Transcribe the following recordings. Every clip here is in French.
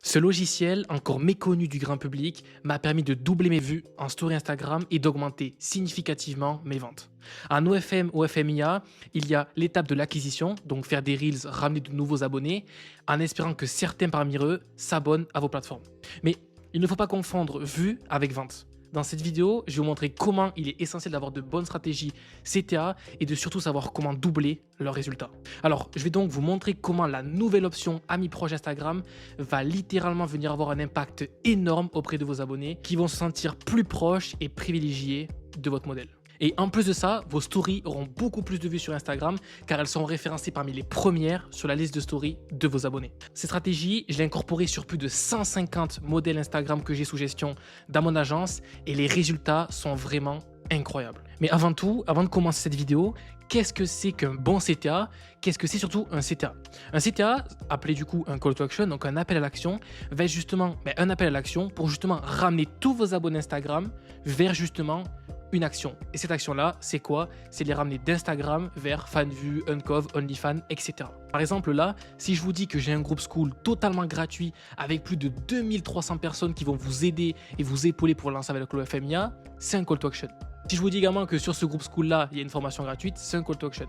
Ce logiciel, encore méconnu du grand public, m'a permis de doubler mes vues en story Instagram et d'augmenter significativement mes ventes. En OFM ou FMIA, il y a l'étape de l'acquisition, donc faire des reels, ramener de nouveaux abonnés, en espérant que certains parmi eux s'abonnent à vos plateformes. Mais il ne faut pas confondre vue avec vente. Dans cette vidéo, je vais vous montrer comment il est essentiel d'avoir de bonnes stratégies CTA et de surtout savoir comment doubler leurs résultats. Alors, je vais donc vous montrer comment la nouvelle option Amis proches Instagram va littéralement venir avoir un impact énorme auprès de vos abonnés qui vont se sentir plus proches et privilégiés de votre modèle. Et en plus de ça, vos stories auront beaucoup plus de vues sur Instagram car elles sont référencées parmi les premières sur la liste de stories de vos abonnés. Ces stratégies, je l'ai incorporées sur plus de 150 modèles Instagram que j'ai sous gestion dans mon agence et les résultats sont vraiment incroyables. Mais avant tout, avant de commencer cette vidéo, qu'est-ce que c'est qu'un bon CTA? Qu'est-ce que c'est surtout un CTA? Un CTA, appelé du coup un call to action, donc un appel à l'action, va être justement un appel à l'action pour justement ramener tous vos abonnés Instagram vers justement une action. Et cette action-là, c'est quoi? C'est les ramener d'Instagram vers FanVue, Uncov, OnlyFans, etc. Par exemple, là, si je vous dis que j'ai un groupe school totalement gratuit avec plus de 2300 personnes qui vont vous aider et vous épauler pour lancer avec le FMIA, c'est un call to action. Si je vous dis également que sur ce groupe school-là, il y a une formation gratuite, c'est un call to action.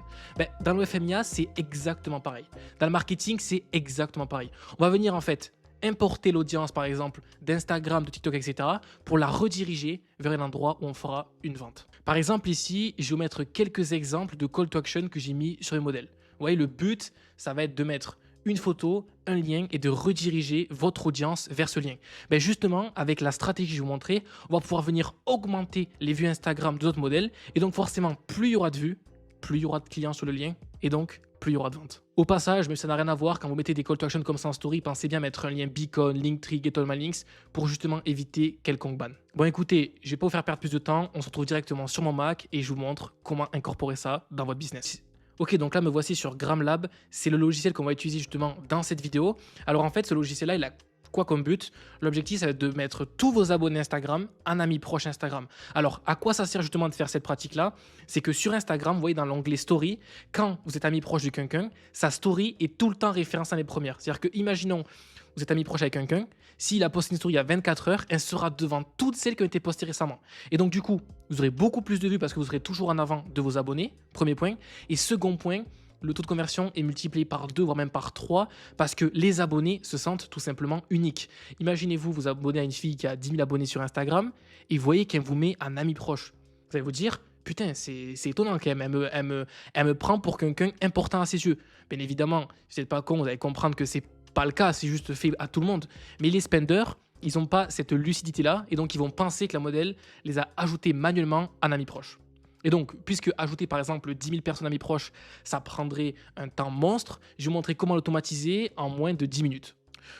Dans le FMIA, c'est exactement pareil. Dans le marketing, c'est exactement pareil. On va venir en fait importer l'audience, par exemple, d'Instagram, de TikTok, etc. pour la rediriger vers un endroit où on fera une vente. Par exemple, ici, je vais vous mettre quelques exemples de call to action que j'ai mis sur les modèles. Vous voyez, le but, ça va être de mettre une photo, un lien et de rediriger votre audience vers ce lien. Justement, avec la stratégie que je vais vous montrer, on va pouvoir venir augmenter les vues Instagram de notre modèle et donc forcément, plus il y aura de vues, plus il y aura de clients sur le lien et donc plus il y aura de ventes. Au passage, mais ça n'a rien à voir, quand vous mettez des call to action comme ça en story, pensez bien mettre un lien Beacon, Linktree, Get All My Links pour justement éviter quelconque ban. Bon écoutez, je vais pas vous faire perdre plus de temps, on se retrouve directement sur mon Mac et je vous montre comment incorporer ça dans votre business. Ok, donc là me voici sur Gramlab, c'est le logiciel qu'on va utiliser justement dans cette vidéo. Alors en fait, ce logiciel-là, il a quoi comme but? L'objectif, ça va être de mettre tous vos abonnés Instagram en amis proches Instagram. Alors, à quoi ça sert justement de faire cette pratique-là? C'est que sur Instagram, vous voyez dans l'onglet Story, quand vous êtes ami proche de quelqu'un, sa story est tout le temps référencée dans les premières. C'est-à-dire que, imaginons, vous êtes ami proche avec quelqu'un, s'il a posté une story il y a 24 heures, elle sera devant toutes celles qui ont été postées récemment. Et donc, du coup, vous aurez beaucoup plus de vues parce que vous serez toujours en avant de vos abonnés, premier point. Et second point, le taux de conversion est multiplié par 2, voire même par 3, parce que les abonnés se sentent tout simplement uniques. Imaginez-vous vous abonner à une fille qui a 10 000 abonnés sur Instagram et vous voyez qu'elle vous met un ami proche. Vous allez vous dire, putain, c'est étonnant quand même, elle me prend pour quelqu'un important à ses yeux. Bien évidemment, si vous n'êtes pas con, vous allez comprendre que c'est pas le cas, c'est juste fait à tout le monde. Mais les spenders, ils n'ont pas cette lucidité-là et donc ils vont penser que la modèle les a ajoutés manuellement en ami proche. Et donc, puisque ajouter par exemple 10 000 personnes amis proches, ça prendrait un temps monstre, je vais vous montrer comment l'automatiser en moins de 10 minutes.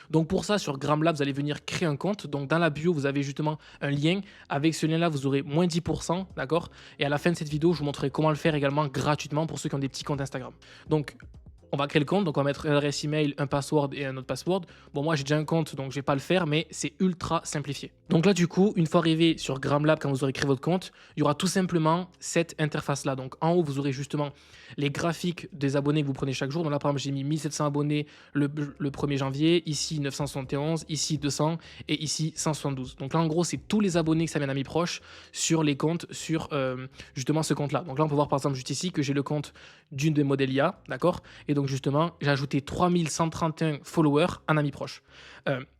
Donc pour ça, sur Gramlab, vous allez venir créer un compte. Donc dans la bio, vous avez justement un lien. Avec ce lien-là, vous aurez moins 10%, d'accord? Et à la fin de cette vidéo, je vous montrerai comment le faire également gratuitement pour ceux qui ont des petits comptes Instagram. Donc, on va créer le compte, donc on va mettre une adresse email, un password et un autre password. Bon, moi j'ai déjà un compte, donc je vais pas le faire, mais c'est ultra simplifié. Donc là, du coup, une fois arrivé sur Gramlab, quand vous aurez créé votre compte, il y aura tout simplement cette interface-là. Donc en haut, vous aurez justement les graphiques des abonnés que vous prenez chaque jour. Donc là, par exemple, j'ai mis 1700 abonnés le 1er janvier, ici 971, ici 200 et ici 172. Donc là, en gros, c'est tous les abonnés que ça vient d'amis proches sur les comptes, sur justement ce compte-là. Donc là, on peut voir par exemple juste ici que j'ai le compte d'une des modèles IA, d'accord? Et donc justement, j'ai ajouté 3131 followers en amis proches.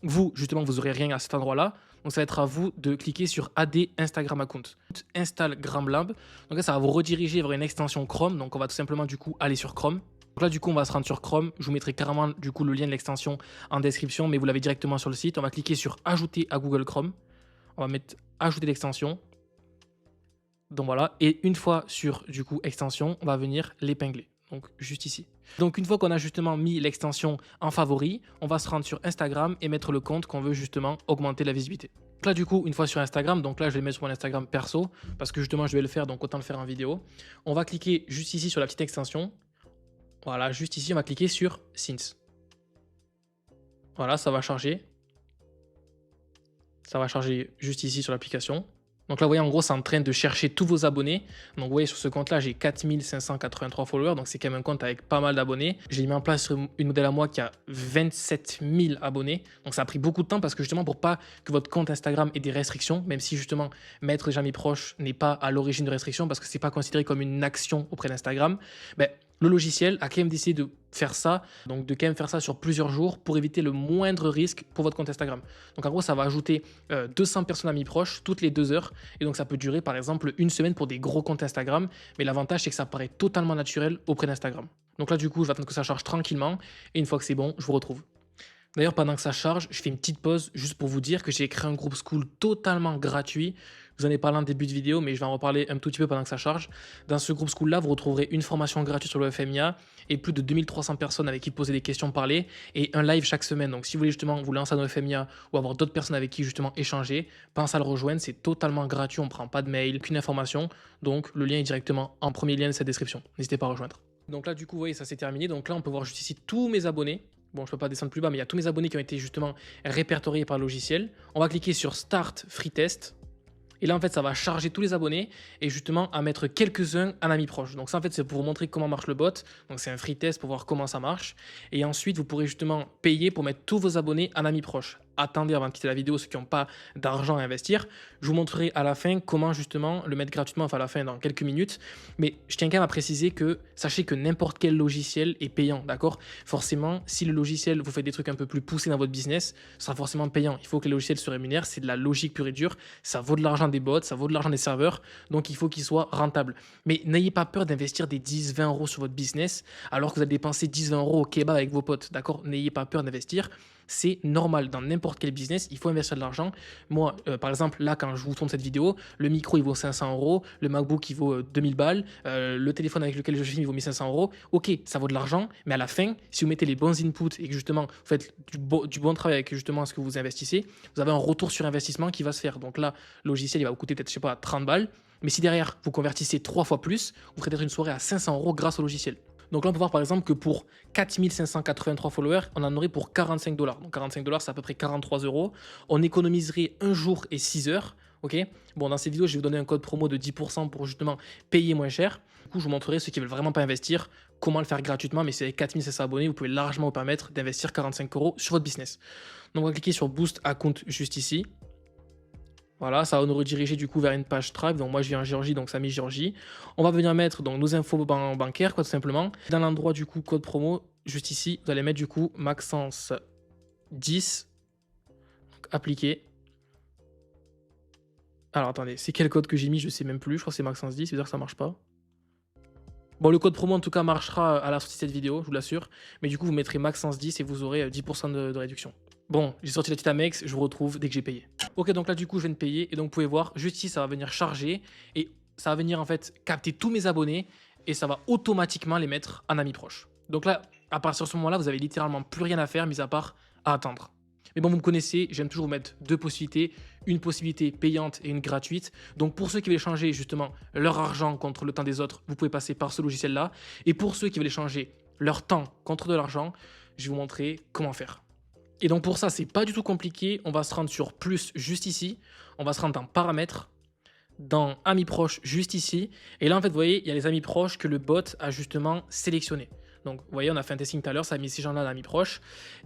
Vous, justement, vous n'aurez rien à cet endroit-là. Donc, ça va être à vous de cliquer sur AD Instagram Account. Installe Gramlab. Donc là, ça va vous rediriger vers une extension Chrome. Donc, on va tout simplement, du coup, aller sur Chrome. Donc là, du coup, on va se rendre sur Chrome. Je vous mettrai carrément, du coup, le lien de l'extension en description, mais vous l'avez directement sur le site. On va cliquer sur Ajouter à Google Chrome. On va mettre Ajouter l'extension. Donc voilà. Et une fois sur, du coup, extension, on va venir l'épingler. Donc juste ici. Donc une fois qu'on a justement mis l'extension en favori, on va se rendre sur Instagram et mettre le compte qu'on veut justement augmenter la visibilité. Donc là du coup, une fois sur Instagram, donc là je vais le mettre sur mon Instagram perso parce que justement je vais le faire, donc autant le faire en vidéo. On va cliquer juste ici sur la petite extension. Voilà, juste ici on va cliquer sur Since. Voilà, ça va charger. Ça va charger juste ici sur l'application. Donc là, vous voyez, en gros, c'est en train de chercher tous vos abonnés. Donc, vous voyez, sur ce compte-là, j'ai 4583 followers. Donc, c'est quand même un compte avec pas mal d'abonnés. J'ai mis en place une modèle à moi qui a 27 000 abonnés. Donc, ça a pris beaucoup de temps parce que justement, pour pas que votre compte Instagram ait des restrictions, même si justement, mettre les amis proches n'est pas à l'origine de restrictions parce que c'est pas considéré comme une action auprès d'Instagram, ben, le logiciel a quand même décidé de faire ça, donc de quand même faire ça sur plusieurs jours pour éviter le moindre risque pour votre compte Instagram. Donc en gros, ça va ajouter 200 personnes amis proches toutes les 2 heures. Et donc ça peut durer par exemple une semaine pour des gros comptes Instagram. Mais l'avantage, c'est que ça paraît totalement naturel auprès d'Instagram. Donc là, du coup, je vais attendre que ça charge tranquillement. Et une fois que c'est bon, je vous retrouve. D'ailleurs, pendant que ça charge, je fais une petite pause juste pour vous dire que j'ai créé un groupe School totalement gratuit. Je vous en ai parlé en début de vidéo, mais je vais en reparler un tout petit peu pendant que ça charge. Dans ce groupe School-là, vous retrouverez une formation gratuite sur le FMIA et plus de 2300 personnes avec qui poser des questions, parler et un live chaque semaine. Donc, si vous voulez justement vous lancer dans le FMIA ou avoir d'autres personnes avec qui justement échanger, pensez à le rejoindre. C'est totalement gratuit. On ne prend pas de mail, aucune information. Donc, le lien est directement en premier lien de cette description. N'hésitez pas à rejoindre. Donc là, du coup, vous voyez, ça c'est terminé. Donc là, on peut voir juste ici tous mes abonnés. Bon, je ne peux pas descendre plus bas, mais il y a tous mes abonnés qui ont été justement répertoriés par le logiciel. On va cliquer sur Start Free Test. Et là, en fait, ça va charger tous les abonnés et justement à mettre quelques-uns en amis proches. Donc ça, en fait, c'est pour vous montrer comment marche le bot. Donc c'est un free test pour voir comment ça marche. Et ensuite, vous pourrez justement payer pour mettre tous vos abonnés en amis proches. Attendez avant de quitter la vidéo ceux qui n'ont pas d'argent à investir. Je vous montrerai à la fin comment justement le mettre gratuitement, enfin à la fin dans quelques minutes. Mais je tiens quand même à préciser que sachez que n'importe quel logiciel est payant, d'accord? Forcément, si le logiciel vous fait des trucs un peu plus poussés dans votre business, ce sera forcément payant. Il faut que les logiciels se rémunèrent, c'est de la logique pure et dure. Ça vaut de l'argent des bots, ça vaut de l'argent des serveurs, donc il faut qu'ils soient rentables. Mais n'ayez pas peur d'investir des 10-20 euros sur votre business alors que vous allez dépenser 10-20 euros au kebab avec vos potes, d'accord? N'ayez pas peur d'investir. C'est normal dans n'importe quel business, il faut investir de l'argent. Moi, par exemple, là, quand je vous tourne cette vidéo, le micro il vaut 500 euros, le MacBook il vaut 2000 balles, le téléphone avec lequel je filme il vaut 1500 euros. Ok, ça vaut de l'argent, mais à la fin, si vous mettez les bons inputs et que justement vous faites du bon travail avec justement ce que vous investissez, vous avez un retour sur investissement qui va se faire. Donc là, le logiciel il va vous coûter peut-être, je sais pas, 30 balles, mais si derrière vous convertissez 3 fois plus, vous ferez peut-être une soirée à 500 euros grâce au logiciel. Donc là, on peut voir par exemple que pour 4583 followers, on en aurait pour 45 $. Donc 45 $, c'est à peu près 43 euros. On économiserait un jour et 6 heures. Ok. Bon, dans cette vidéo, je vais vous donner un code promo de 10% pour justement payer moins cher. Du coup, je vous montrerai ceux qui veulent vraiment pas investir, comment le faire gratuitement. Mais si vous avez 4500 abonnés, vous pouvez largement vous permettre d'investir 45 euros sur votre business. Donc on va cliquer sur Boost Account juste ici. Voilà, ça va nous rediriger du coup vers une page Stripe. Donc moi je vis en Géorgie, donc ça met Géorgie. On va venir mettre donc nos infos bancaires, quoi, tout simplement. Dans l'endroit du coup code promo, juste ici, vous allez mettre du coup Maxence 10. Donc, appliquer. Alors attendez, c'est quel code que j'ai mis? Je sais même plus. Je crois que c'est Maxence 10, c'est-à-dire que ça marche pas. Bon, le code promo en tout cas marchera à la sortie de cette vidéo, je vous l'assure. Mais du coup, vous mettrez Maxence 10 et vous aurez 10% de réduction. Bon, j'ai sorti la petite Amex, je vous retrouve dès que j'ai payé. Ok, donc là du coup je viens de payer et donc vous pouvez voir, juste ici ça va venir charger et ça va venir en fait capter tous mes abonnés et ça va automatiquement les mettre en amis proches. Donc là, à partir de ce moment-là, vous avez littéralement plus rien à faire mis à part à attendre. Mais bon, vous me connaissez, j'aime toujours vous mettre deux possibilités, une possibilité payante et une gratuite. Donc pour ceux qui veulent échanger justement leur argent contre le temps des autres, vous pouvez passer par ce logiciel-là. Et pour ceux qui veulent échanger leur temps contre de l'argent, je vais vous montrer comment faire. Et donc pour ça, c'est pas du tout compliqué. On va se rendre sur plus juste ici. On va se rendre dans paramètres, dans amis proches juste ici. Et là, en fait, vous voyez, il y a les amis proches que le bot a justement sélectionnés. Donc, vous voyez, on a fait un testing tout à l'heure, ça a mis ces gens-là d'amis proches.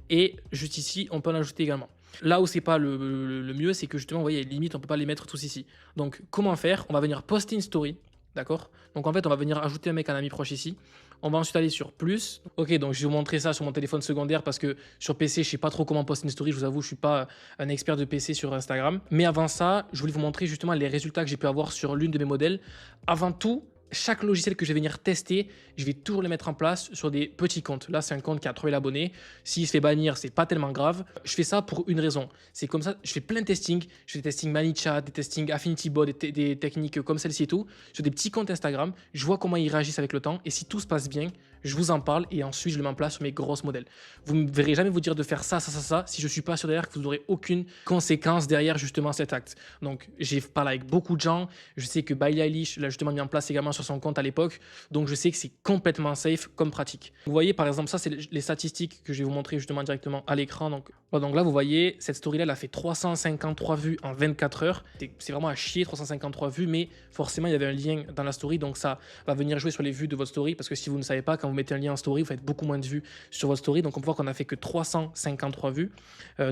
Et juste ici, on peut en ajouter également. Là où c'est pas le mieux, c'est que justement, vous voyez, limite, on peut pas les mettre tous ici. Donc, comment faire? On va venir poster une story. D'accord? Donc en fait, on va venir ajouter un mec en ami proche ici. On va ensuite aller sur plus. Ok, donc je vais vous montrer ça sur mon téléphone secondaire parce que sur PC, je sais pas trop comment poster une story. Je vous avoue, je suis pas un expert de PC sur Instagram. Mais avant ça, je voulais vous montrer justement les résultats que j'ai pu avoir sur l'une de mes modèles. Avant tout, chaque logiciel que je vais venir tester, je vais toujours le mettre en place sur des petits comptes. Là, c'est un compte qui a 3000 abonnés. S'il se fait bannir, c'est pas tellement grave. Je fais ça pour une raison. C'est comme ça, je fais plein de testing. Je fais des testings ManyChat, des testings AffinityBot, des techniques comme celle-ci et tout, sur des petits comptes Instagram. Je vois comment ils réagissent avec le temps. Et si tout se passe bien, je vous en parle et ensuite je le mets en place sur mes grosses modèles. Vous ne me verrez jamais vous dire de faire ça, ça, ça, ça, si je ne suis pas sûr derrière que vous n'aurez aucune conséquence derrière justement cet acte. Donc j'ai parlé avec beaucoup de gens, je sais que Billie Eilish l'a justement mis en place également sur son compte à l'époque, donc je sais que c'est complètement safe comme pratique. Vous voyez par exemple ça, c'est les statistiques que je vais vous montrer justement directement à l'écran. Donc là vous voyez, cette story là elle a fait 353 vues en 24 heures. C'est vraiment à chier 353 vues, mais forcément il y avait un lien dans la story, donc ça va venir jouer sur les vues de votre story, parce que si vous ne savez pas, quand vous mettez un lien en story, vous faites beaucoup moins de vues sur votre story. Donc on peut voir qu'on a fait que 353 vues,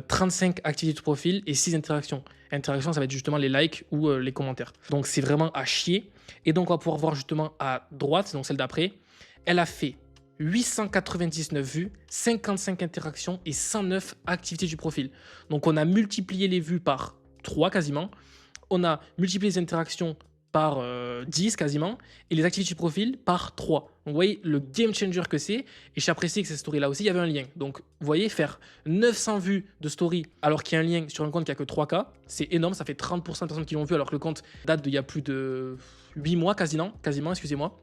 35 activités de profil et 6 interactions. Interactions, ça va être justement les likes ou les commentaires. Donc c'est vraiment à chier. Et donc on va pouvoir voir justement à droite, donc celle d'après, elle a fait 899 vues, 55 interactions et 109 activités du profil. Donc on a multiplié les vues par 3 quasiment. On a multiplié les interactions par 10 quasiment et les activités du profil par 3. Donc vous voyez le game changer que c'est, et je suis apprécié que cette story là aussi il y avait un lien. Donc vous voyez, faire 900 vues de story alors qu'il y a un lien sur un compte qui a que 3K, c'est énorme, ça fait 30% de personnes qui l'ont vu alors que le compte date d'il y a plus de 8 mois quasiment, excusez-moi.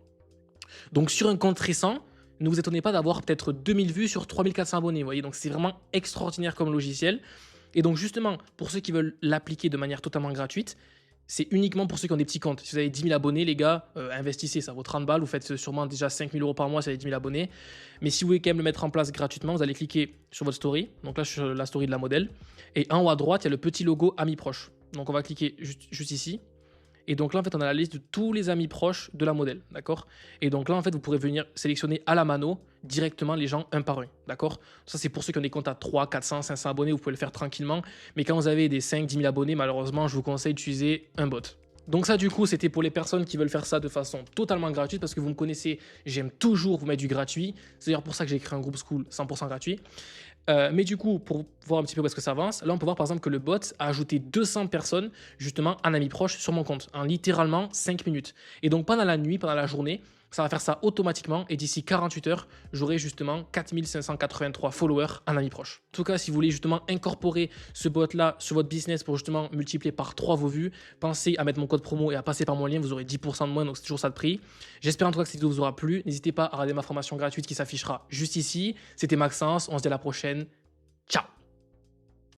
Donc sur un compte récent, ne vous étonnez pas d'avoir peut-être 2000 vues sur 3400 abonnés, vous voyez, donc c'est vraiment extraordinaire comme logiciel. Et donc justement, pour ceux qui veulent l'appliquer de manière totalement gratuite, c'est uniquement pour ceux qui ont des petits comptes. Si vous avez 10 000 abonnés, les gars, investissez, ça vaut 30 balles, vous faites sûrement déjà 5 000 € par mois si vous avez 10 000 abonnés. Mais si vous voulez quand même le mettre en place gratuitement, vous allez cliquer sur votre story, donc là sur la story de la modèle, et en haut à droite, il y a le petit logo amis proches. Donc on va cliquer juste ici. Et donc là, en fait, on a la liste de tous les amis proches de la modèle, d'accord? Et donc là, en fait, vous pourrez venir sélectionner à la mano directement les gens un par un, d'accord? Ça, c'est pour ceux qui ont des comptes à 300, 400, 500 abonnés, vous pouvez le faire tranquillement. Mais quand vous avez des 5, 10 000 abonnés, malheureusement, je vous conseille d'utiliser un bot. Donc ça, du coup, c'était pour les personnes qui veulent faire ça de façon totalement gratuite, parce que vous me connaissez, j'aime toujours vous mettre du gratuit. C'est d'ailleurs pour ça que j'ai créé un groupe Skool 100% gratuit. Mais du coup, pour voir un petit peu où est-ce que ça avance, là on peut voir par exemple que le bot a ajouté 200 personnes justement en amis proches sur mon compte en littéralement 5 minutes. Et donc pendant la nuit, pendant la journée, ça va faire ça automatiquement et d'ici 48 heures, j'aurai justement 4583 followers en amis proches. En tout cas, si vous voulez justement incorporer ce bot-là sur votre business pour justement multiplier par 3 vos vues, pensez à mettre mon code promo et à passer par mon lien, vous aurez 10% de moins, donc c'est toujours ça de prix. J'espère en tout cas que cette vidéo vous aura plu. N'hésitez pas à regarder ma formation gratuite qui s'affichera juste ici. C'était Maxence, on se dit à la prochaine. Ciao!